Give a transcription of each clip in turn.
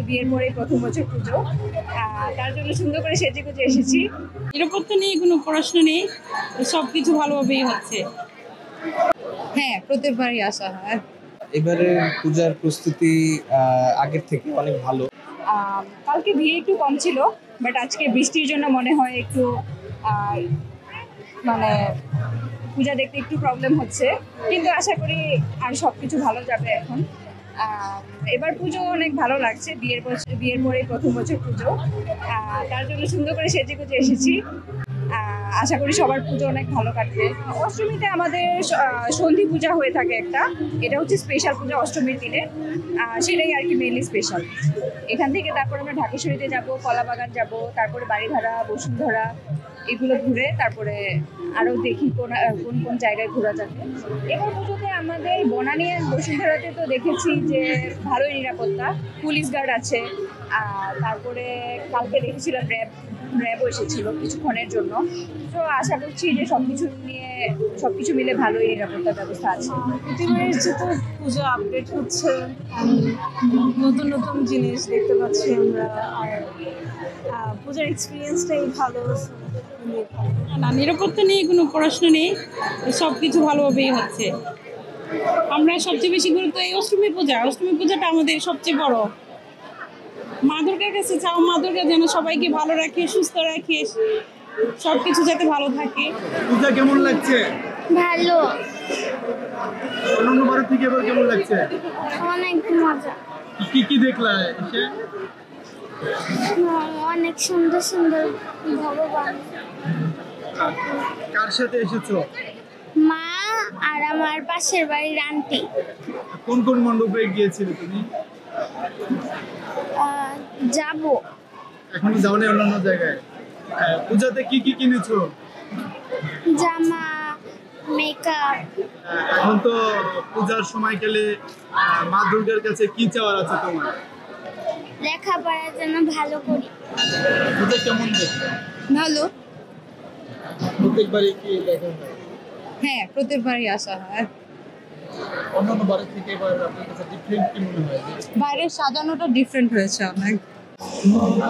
বিয়ের পরে প্রথম বছর পুজো, তার জন্য সুন্দর করে সেজে গুজে এসেছি। নিরাপত্তা নিয়ে কোনো প্রশ্ন নেই, সবকিছু ভালোভাবেই হচ্ছে। হ্যাঁ, প্রত্যেকবারই আসা হয়। এবারে পূজার প্রস্তুতি আগের থেকে অনেক ভালো। কালকে ভিড় একটু কম ছিল, বাট আজকে বৃষ্টির জন্য মনে হয় একটু মানে পূজা দেখতে একটু প্রবলেম হচ্ছে, কিন্তু আশা করি আর সবকিছু ভালো যাবে এখন। এবার পুজো অনেক ভালো লাগছে, বিয়ের পরে প্রথম বছর পুজো, তার জন্য সুন্দর করে সেজে গুজে এসেছি। আশা করি সবার পুজো অনেক ভালো কাটবে। অষ্টমীতে আমাদের সন্ধি পূজা হয়ে থাকে একটা, এটা হচ্ছে স্পেশাল পূজা অষ্টমীর দিনে, সেটাই আর কি মেনলি স্পেশাল। এখান থেকে তারপর আমরা ঢাকেশ্বরীতে যাব, কলাবাগান যাব, তারপরে বাড়িধারা, বসুন্ধরা এগুলো ঘুরে তারপরে আরও দেখি কোন কোন জায়গায় ঘোরা যাবে। এবার পুজোতে আমাদের বনানী আর বসুন্ধরাতে তো দেখেছি যে ভালোই নিরাপত্তা, পুলিশ গার্ড আছে, তারপরে কালকে দেখেছিলাম র্যাবও এসেছিল কিছুক্ষণের জন্য। তো আশা করছি যে সবকিছু মিলে ভালোই নিরাপত্তার ব্যবস্থা আছে। প্রতিবারের যে তো পুজো আপডেট হচ্ছে, নতুন নতুন জিনিস দেখতে পাচ্ছি আমরা, আর পূজার এক্সপিরিয়েন্সটাই ভালো। না, নিরাপত্তা নিয়ে কোনো প্রশ্ন নেই, সবকিছু ভালোভাবেই হচ্ছে। আমরা সবচেয়ে বেশি গুরুত্ব এই অষ্টমী পূজাটা আমাদের সবচেয়ে বড়। মা দুর্গার কাছে চাও, মা দুর্গা যেন সবাইকে ভালো রাখে, সুস্থ রাখে, সবকিছু যাতে ভালো থাকে। পূজা কেমন লাগছে? ভালো, অন্যান্য বারের থেকে এবার কেমন লাগছে? অনেক মজা। কি কি দেখলা এসে? অনেক সুন্দর সুন্দর ভগবান। কার সাথে এসেছো? মা আর আমার পাশের বাড়ির আন্টি। কোন কোন মণ্ডপে গিয়েছিলে তুমি? যাব, এখনো যাও না অন্যান্য জায়গায়? পূজাতে কি কি কিনেছো? জামা, মেকআপ। এখন তো পূজার সময় গেলে মা দুর্গার কাছে কি চাওয়ার আছে তোমার? লেখাপড়ার জন্য ভালো করি। পূজা কেমন দেখছো? ভালো। প্রত্যেকবারই কি দেখা হয়? হ্যাঁ, প্রত্যেকবারই আসা হয়। অন্যান্য বারের থেকে এবার আপনার কাছে ডিফারেন্ট কি মনে হয়? বাইরের সাজানোটা ডিফারেন্ট হয়েছে অনেক।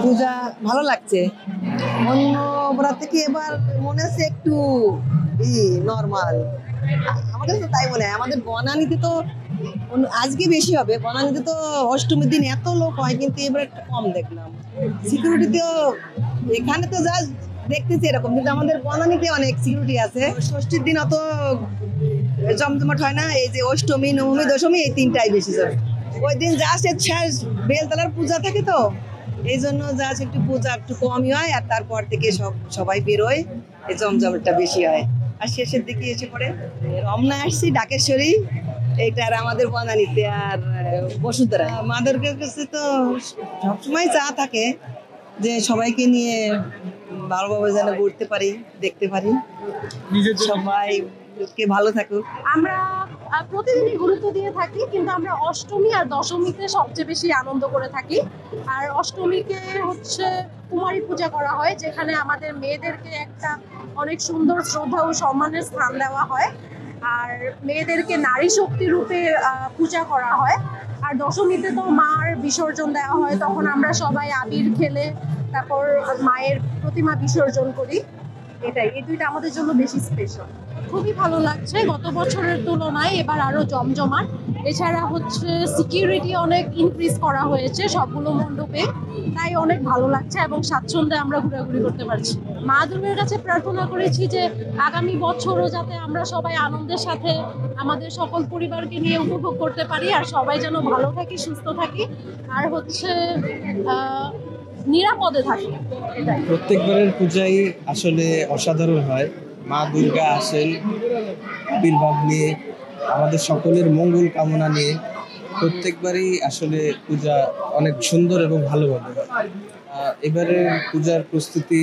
পূজা ভালো লাগছে, অন্য বার থেকে এবার মনে হচ্ছে একটু নর্মাল। আমাদের তো তাই মনে হয়। আমাদের বনানীতে তো আজকে বেশি হবে, বনানীতে তো অষ্টমীর দিন এত লোক হয়, কিন্তু এবার একটু কম দেখলাম। সিকিউরিটিতেও এখানে তো যা দেখতেছি এরকম, কিন্তু আমাদের বনানীতে অনেক সিকিউরিটি আছে। ষষ্ঠীর দিন অত জমজমাট হয় না, এই যে অষ্টমী, নবমী, দশমী এই তিনটাই বেশি যাবে। ওই দিন জাস্ট শেষ বেলতলার পূজা থাকে, তো এই জন্য জাস্ট একটু পূজা একটু কমই হয়, আর তারপর থেকে সবাই বেরোয়, এই জমজমাটটা বেশি হয়। আর শেষের দিকে এসে পড়ে রমনা আসছি, ঢাকেশ্বরী এইটা, আর আমাদের বনানীতে আর বসুন্ধরা। মাদের কাছে তো সবসময় চা থাকে যে সবাইকে নিয়ে ভালোভাবে যেন ঘুরতে পারি, দেখতে পারি, সবাইকে ভালো থাকুক। আমরা প্রতিদিনই গুরুত্ব দিয়ে থাকি, কিন্তু আমরা অষ্টমী আর দশমীতে সবচেয়ে বেশি আনন্দ করে থাকি। আর অষ্টমীকে হচ্ছে কুমারী পূজা করা হয়, যেখানে আমাদের মেয়েদেরকে একটা অনেক সুন্দর শ্রদ্ধা ও সম্মানের স্থান দেওয়া হয়, আর মেয়েদেরকে নারী শক্তি রূপে পূজা করা হয়। আর দশমীতে তো মার বিসর্জন দেওয়া হয়, তখন আমরা সবাই আবির খেলে তারপর মায়ের প্রতিমা বিসর্জন করি। এই দুইটা আমাদের জন্য বেশি স্পেশাল। খুবই ভালো লাগছে, গত বছরের তুলনায় এবার আরো জমজমাট। এছাড়া হচ্ছে সিকিউরিটি অনেক ইনক্রিজ করা হয়েছে সবগুলো মণ্ডপে, তাই অনেক ভালো লাগছে এবং স্বাচ্ছন্দ্যে আমরা ঘোরাঘুরি করতে পারছি। মা দুর্গার কাছে প্রার্থনা করেছি যে আগামী বছরও যাতে আমরা সবাই আনন্দের সাথে আমাদের সকল পরিবারকে নিয়ে উপভোগ করতে পারি, আর সবাই যেন ভালো থাকি, সুস্থ থাকি, আর হচ্ছে নিরাপদে থাকি। প্রত্যেকবারের পূজাই আসলে অসাধারণ হয়। মা দুর্গা আসেন আবির্ভাব নিয়ে, আমাদের সকলের মঙ্গল কামনা নিয়ে। প্রত্যেকবারই আসলে পূজা অনেক সুন্দর এবং ভালোভাবে হয়। এবারে পূজার প্রস্তুতি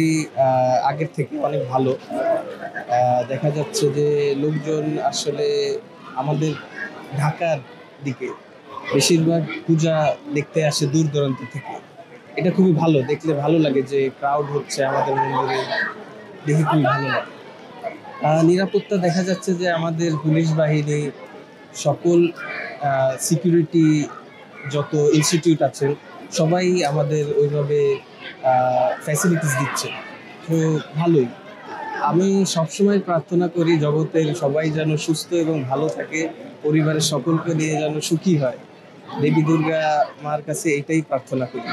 আগের থেকে অনেক ভালো। দেখা যাচ্ছে যে লোকজন আসলে আমাদের ঢাকার দিকে বেশিরভাগ পূজা দেখতে আসে দূর দূরান্ত থেকে। এটা খুবই ভালো, দেখলে ভালো লাগে যে ক্রাউড হচ্ছে আমাদের মন্দিরে, দেখে খুবই ভালো লাগে। নিরাপত্তা দেখা যাচ্ছে যে আমাদের পুলিশ বাহিনী, সকল সিকিউরিটি যত ইনস্টিটিউট আছে সবাই আমাদের ওইভাবে ফ্যাসিলিটিস দিচ্ছে, তো ভালোই। আমি সবসময় প্রার্থনা করি জগতের সবাই যেন সুস্থ এবং ভালো থাকে, পরিবারের সকলকে নিয়ে যেন সুখী হয়। দেবী দুর্গা মার কাছে এটাই প্রার্থনা করি।